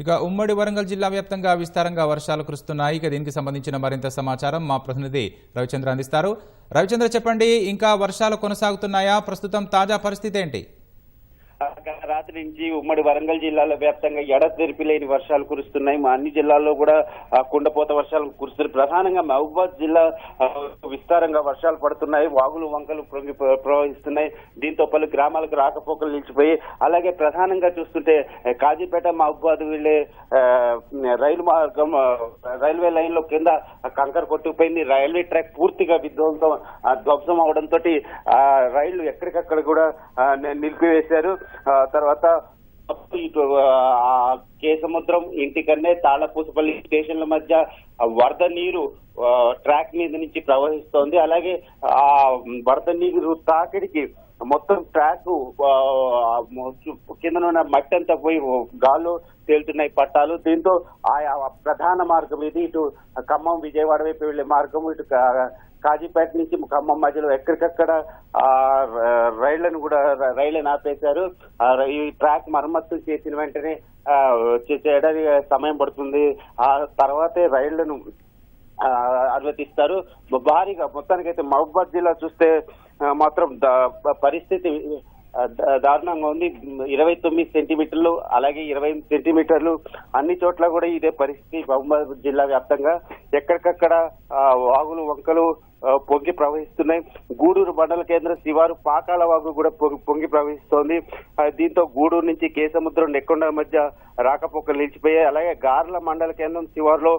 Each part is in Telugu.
ఇక ఉమ్మడి వరంగల్ జిల్లా వ్యాప్తంగా విస్తారంగా వర్షాలు కురుస్తున్నాయి. ఇక దీనికి సంబంధించిన మరింత సమాచారం మా ప్రతినిధి రవిచంద్ర అందిస్తారు. రవిచంద్ర, చెప్పండి, ఇంకా వర్షాలు కొనసాగుతున్నాయా? ప్రస్తుతం తాజా పరిస్థితి ఏంటి? రాత్రి నుంచి ఉమ్మడి వరంగల్ జిల్లాలో వ్యాప్తంగా ఎడతెరిపి లేని వర్షాలు కురుస్తున్నాయి. మా అన్ని జిల్లాల్లో కూడా కుండపోత వర్షాలు కురుస్తున్నాయి. ప్రధానంగా మహబూబాద్ జిల్లా విస్తారంగా వర్షాలు పడుతున్నాయి. వాగులు వంకలు ప్రవహిస్తున్నాయి. దీంతో పలు గ్రామాలకు రాకపోకలు నిలిచిపోయి, అలాగే ప్రధానంగా చూస్తుంటే కాజీపేట మహబూబాద్ వెళ్లే రైలు మార్గం రైల్వే లైన్ లో కింద కంకర కొట్టుకుపోయింది. రైల్వే ట్రాక్ పూర్తిగా ధ్వంసం అవడంతో రైళ్లు ఎక్కడికక్కడ కూడా నిలిపివేశారు. తర్వాత ఇటు కేసముద్రం, ఇంటికన్నే, తాళ్లపూసపల్లి స్టేషన్ల మధ్య వరద నీరు ట్రాక్ మీద నుంచి ప్రవహిస్తోంది. అలాగే ఆ వరద నీరు తాకిడికి మొత్తం ట్రాక్ కింద ఉన్న మట్టి అంతా పోయి గాల్లో తేలుతున్నాయి పట్టాలు. దీంతో ఆయా ప్రధాన మార్గం ఇది. ఇటు ఖమ్మం విజయవాడ వైపు వెళ్లే మార్గం, ఇటు కాజీపేట నుంచి ఖమ్మం మధ్యలో ఎక్కడికక్కడ రైళ్లను ఆపేశారు. ఈ ట్రాక్ మరమ్మతులు చేసిన వెంటనే చేయడానికి సమయం పడుతుంది. ఆ తర్వాతే రైళ్లను అనుమతిస్తారు. భారీగా మొత్తానికైతే మహబూబాద్ జిల్లా చూస్తే మాత్రం పరిస్థితి దారుణంగా ఉంది. 29 సెంటీమీటర్లు, అలాగే 20 సెంటీమీటర్లు అన్ని చోట్ల కూడా ఇదే పరిస్థితి. మహబూబాద్ జిల్లా వ్యాప్తంగా ఎక్కడికక్కడ వాగులు వంకలు పొంగి ప్రవహిస్తున్నాయి. గూడూరు మండల కేంద్రం శివారు పాకాల వాగు కూడా పొంగి ప్రవహిస్తోంది. దీంతో గూడూరు నుంచి కేసముద్రం, నెక్కొండ మధ్య రాకపోకలు నిలిచిపోయాయి. అలాగే గార్ల మండల కేంద్రం శివారులో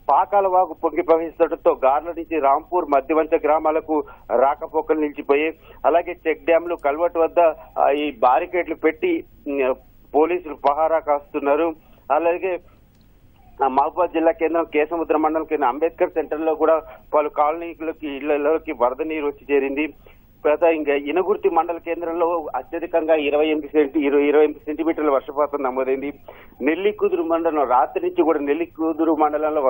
పాకాల వాగు పొంగి ప్రవహిస్తుండటంతో గార్ల నుంచి రాంపూర్, మధ్యవంచ గ్రామాలకు రాకపోకలు నిలిచిపోయాయి. అలాగే చెక్ డ్యాంలు, కల్వట్ వద్ద ఈ బారికేడ్లు పెట్టి పోలీసులు పహారా కాస్తున్నారు. అలాగే మహబూబాద్ జిల్లా కేంద్రం కేసముద్ర మండలం కేంద్రం అంబేద్కర్ సెంటర్ లో కూడా పలు కాలనీలకి ఇళ్లలోకి వరద నీరు వచ్చి చేరింది. ఇంకా ఇనగుర్తి మండల కేంద్రంలో అత్యధికంగా 28 సెంటీమీటర్ల వర్షపాతం నమోదైంది. నెల్లికుదురు మండలం రాత్రి నుంచి కూడా నెల్లికుదురు మండలంలో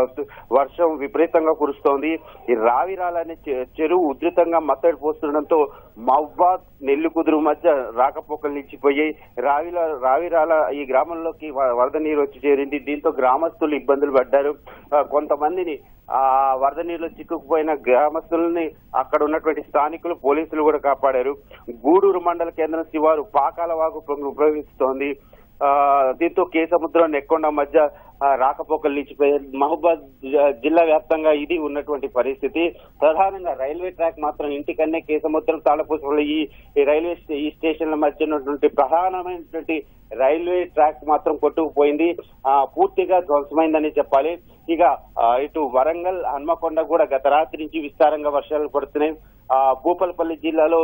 వర్షం విపరీతంగా కురుస్తోంది. ఈ రావిరాల అనే చెరువు ఉధృతంగా మత్తడి పోస్తుండటంతో మహబూబాద్, నెల్లికుదురు మధ్య రాకపోకలు నిలిచిపోయాయి. రావిరాల ఈ గ్రామంలోకి వరద నీరు వచ్చి చేరింది. దీంతో గ్రామస్తులు ఇబ్బందులు పడ్డారు. కొంతమందిని ఆ వరద నీరులో చిక్కుకుపోయిన గ్రామస్తులని అక్కడ ఉన్నటువంటి స్థానికులు, పోలీసులు కూడా కాపాడారు. గూడూరు మండల కేంద్రం శివారు పాకాల వాగు ప్రవహిస్తోంది. దీంతో కేసముద్రం, నెక్కొండ మధ్య రాకపోకలు నిలిచిపోయారు. మహబూబాద్ జిల్లా వ్యాప్తంగా ఇది ఉన్నటువంటి పరిస్థితి. ప్రధానంగా రైల్వే ట్రాక్ మాత్రం ఇంటికన్నే, కేసముద్రం, తాళపూసపల్లి ఈ రైల్వే ఈ స్టేషన్ల మధ్య ఉన్నటువంటి ప్రధానమైనటువంటి రైల్వే ట్రాక్ మాత్రం కొట్టుకుపోయింది. పూర్తిగా ధ్వంసమైందని చెప్పాలి. ఇక ఇటు వరంగల్, హన్మకొండ కూడా గత రాత్రి నుంచి విస్తారంగా వర్షాలు పడుతున్నాయి. భూపాలపల్లి జిల్లాలో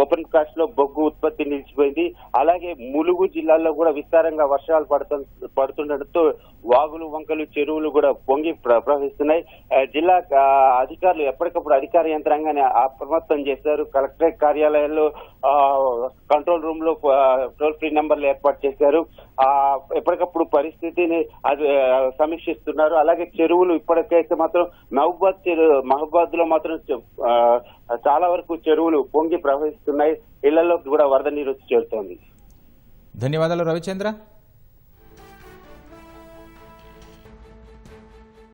ఓపెన్ కాస్ట్ లో బొగ్గు ఉత్పత్తి నిలిచిపోయింది. అలాగే ములుగు జిల్లాలో కూడా విస్తారంగా వర్షాలు పడుతుండటంతో వాగులు వంకలు, చెరువులు కూడా పొంగి ప్రవహిస్తున్నాయి. జిల్లా అధికారులు ఎప్పటికప్పుడు అధికార యంత్రాంగాన్ని అప్రమత్తం చేశారు. కలెక్టరేట్ కార్యాలయాల్లో కంట్రోల్ రూమ్ లో టోల్ ఫ్రీ నెంబర్లు ఏర్పాటు చేశారు. ఎప్పటికప్పుడు పరిస్థితిని సమీక్షిస్తున్నారు. అలాగే చెరువులు ఇప్పటికైతే మాత్రం మహబూబాద్ లో మాత్రం చాలా వరకు చెరువులు పొంగి ప్రవహిస్తున్నాయి. ఇళ్లలో కూడా వరద నీరు వచ్చి చేరుతోంది. ధన్యవాదాలు రవిచంద్ర.